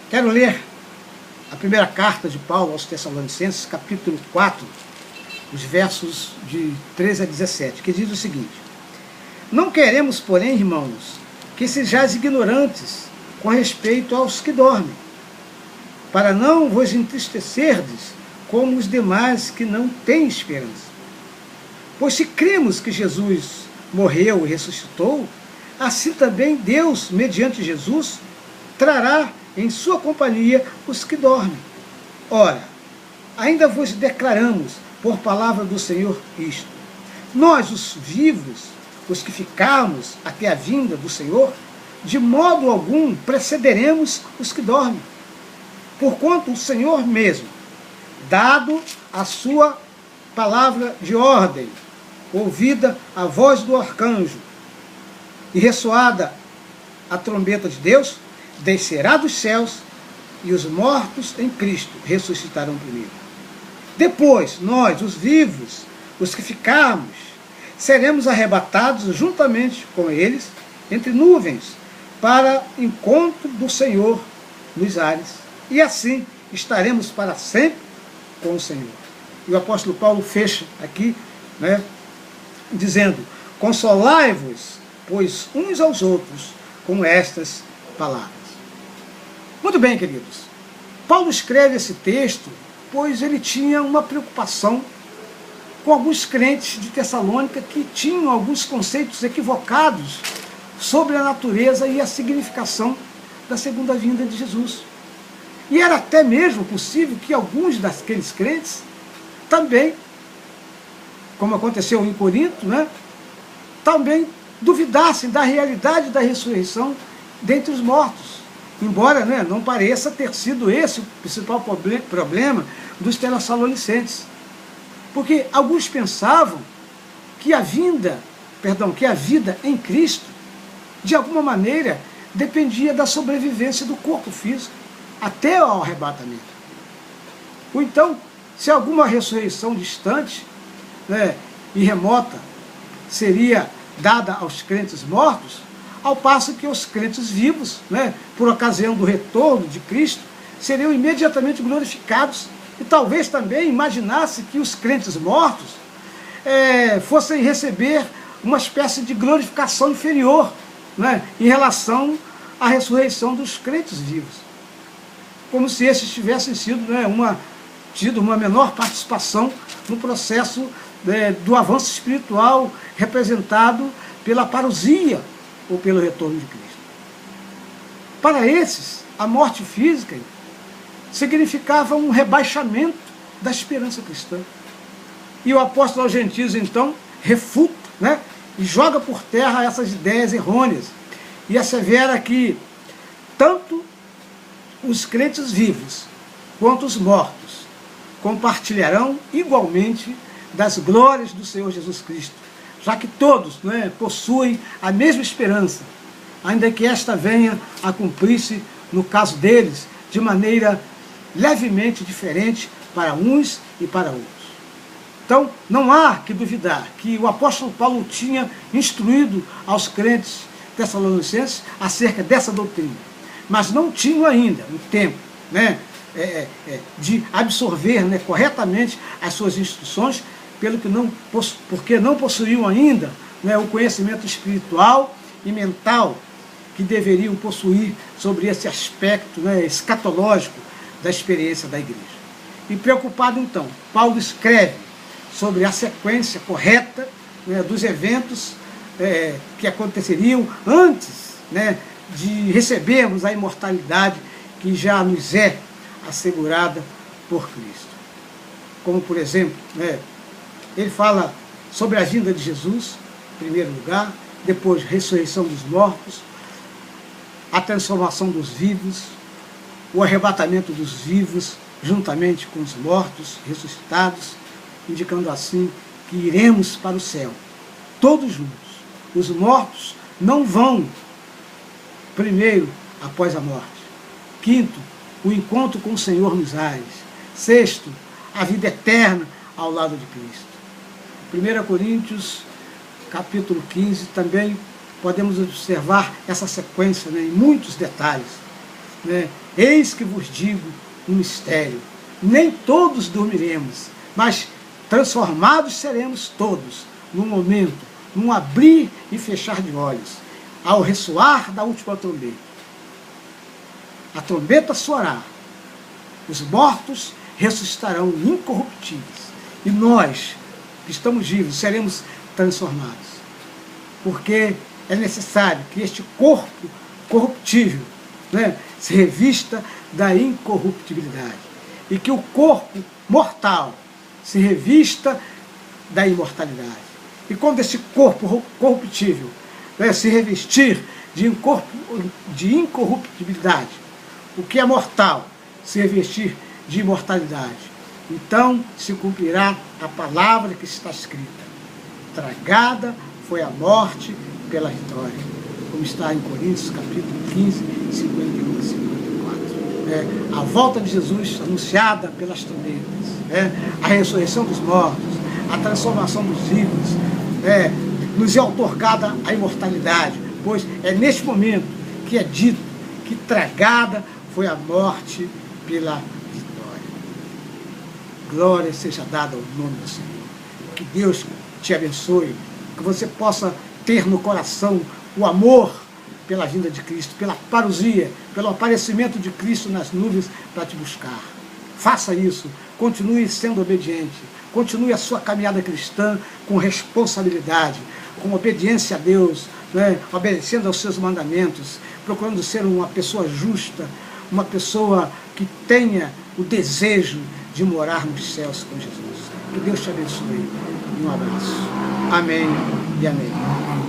Quero ler a primeira carta de Paulo aos Tessalonicenses, capítulo 4, os versos de 13 a 17, que diz o seguinte: Não queremos, porém, irmãos, que sejais ignorantes com respeito aos que dormem, para não vos entristecerdes como os demais que não têm esperança. Pois se cremos que Jesus morreu e ressuscitou, assim também Deus, mediante Jesus, trará em sua companhia os que dormem. Ora, ainda vos declaramos, por palavra do Senhor, isto: nós, os vivos, os que ficarmos até a vinda do Senhor, de modo algum precederemos os que dormem. Porquanto o Senhor mesmo, dado a sua palavra de ordem, ouvida a voz do arcanjo e ressoada a trombeta de Deus, descerá dos céus, e os mortos em Cristo ressuscitarão primeiro. Depois, nós, os vivos, os que ficarmos, seremos arrebatados juntamente com eles entre nuvens, para encontro do Senhor nos ares. E assim estaremos para sempre com o Senhor. E o apóstolo Paulo fecha aqui, dizendo: consolai-vos, pois, uns aos outros, com estas palavras. Muito bem, queridos. Paulo escreve esse texto, pois ele tinha uma preocupação com alguns crentes de Tessalônica que tinham alguns conceitos equivocados sobre a natureza e a significação da segunda vinda de Jesus. E era até mesmo possível que alguns daqueles crentes também, como aconteceu em Corinto, também duvidassem da realidade da ressurreição dentre os mortos. Embora não pareça ter sido esse o principal problema dos Tessalonicenses. Porque alguns pensavam que a vida em Cristo, de alguma maneira, dependia da sobrevivência do corpo físico até ao arrebatamento. Ou então, se alguma ressurreição distante e remota seria dada aos crentes mortos, ao passo que os crentes vivos, por ocasião do retorno de Cristo, seriam imediatamente glorificados, e talvez também imaginasse que os crentes mortos fossem receber uma espécie de glorificação inferior em relação à ressurreição dos crentes vivos. Como se esses tivessem sido tido uma menor participação no processo do avanço espiritual representado pela parousia ou pelo retorno de Cristo. Para esses, a morte física significava um rebaixamento da esperança cristã. E o apóstolo aos gentios, então, refuta e joga por terra essas ideias errôneas e assevera que tanto os crentes vivos quanto os mortos compartilharão igualmente das glórias do Senhor Jesus Cristo, já que todos possuem a mesma esperança, ainda que esta venha a cumprir-se, no caso deles, de maneira levemente diferente para uns e para outros. Então, não há que duvidar que o apóstolo Paulo tinha instruído aos crentes tessalonicenses acerca dessa doutrina, mas não tinham ainda o tempo de absorver corretamente as suas instruções, porque não possuíam ainda o conhecimento espiritual e mental que deveriam possuir sobre esse aspecto escatológico da experiência da igreja. E preocupado então, Paulo escreve sobre a sequência correta dos eventos que aconteceriam antes de recebermos a imortalidade que já nos é assegurada por Cristo. Como, por exemplo, ele fala sobre a vinda de Jesus, em primeiro lugar, depois ressurreição dos mortos, a transformação dos vivos, o arrebatamento dos vivos juntamente com os mortos ressuscitados, indicando assim que iremos para o céu, todos juntos. Os mortos não vão primeiro após a morte. Quinto, o encontro com o Senhor nos ares. Sexto, a vida eterna ao lado de Cristo. 1 Coríntios, capítulo 15, também podemos observar essa sequência em muitos detalhes. né? Eis que vos digo um mistério, nem todos dormiremos, mas transformados seremos todos, num momento, num abrir e fechar de olhos, ao ressoar da última trombeta. A trombeta soará, os mortos ressuscitarão incorruptíveis, e nós, que estamos vivos, seremos transformados. Porque é necessário que este corpo corruptível, né, se revista da incorruptibilidade, e que o corpo mortal se revista da imortalidade. E quando esse corpo corruptível, né, se revestir de incorruptibilidade, o que é mortal se revestir de imortalidade, então se cumprirá a palavra que está escrita: tragada foi a morte pela vitória, como está em Coríntios capítulo 15, 51 e 54. A volta de Jesus anunciada pelas trombetas, a ressurreição dos mortos, a transformação dos vivos, nos é outorgada a imortalidade, pois é neste momento que é dito que tragada foi a morte pela vitória. Glória seja dada ao nome do Senhor. Que Deus te abençoe, que você possa ter no coração o amor pela vinda de Cristo, pela parousia, pelo aparecimento de Cristo nas nuvens para te buscar. Faça isso, continue sendo obediente, continue a sua caminhada cristã com responsabilidade, com obediência a Deus, né? Obedecendo aos seus mandamentos, procurando ser uma pessoa justa, uma pessoa que tenha o desejo de morar nos céus com Jesus. Que Deus te abençoe. Um abraço. Amém e amém.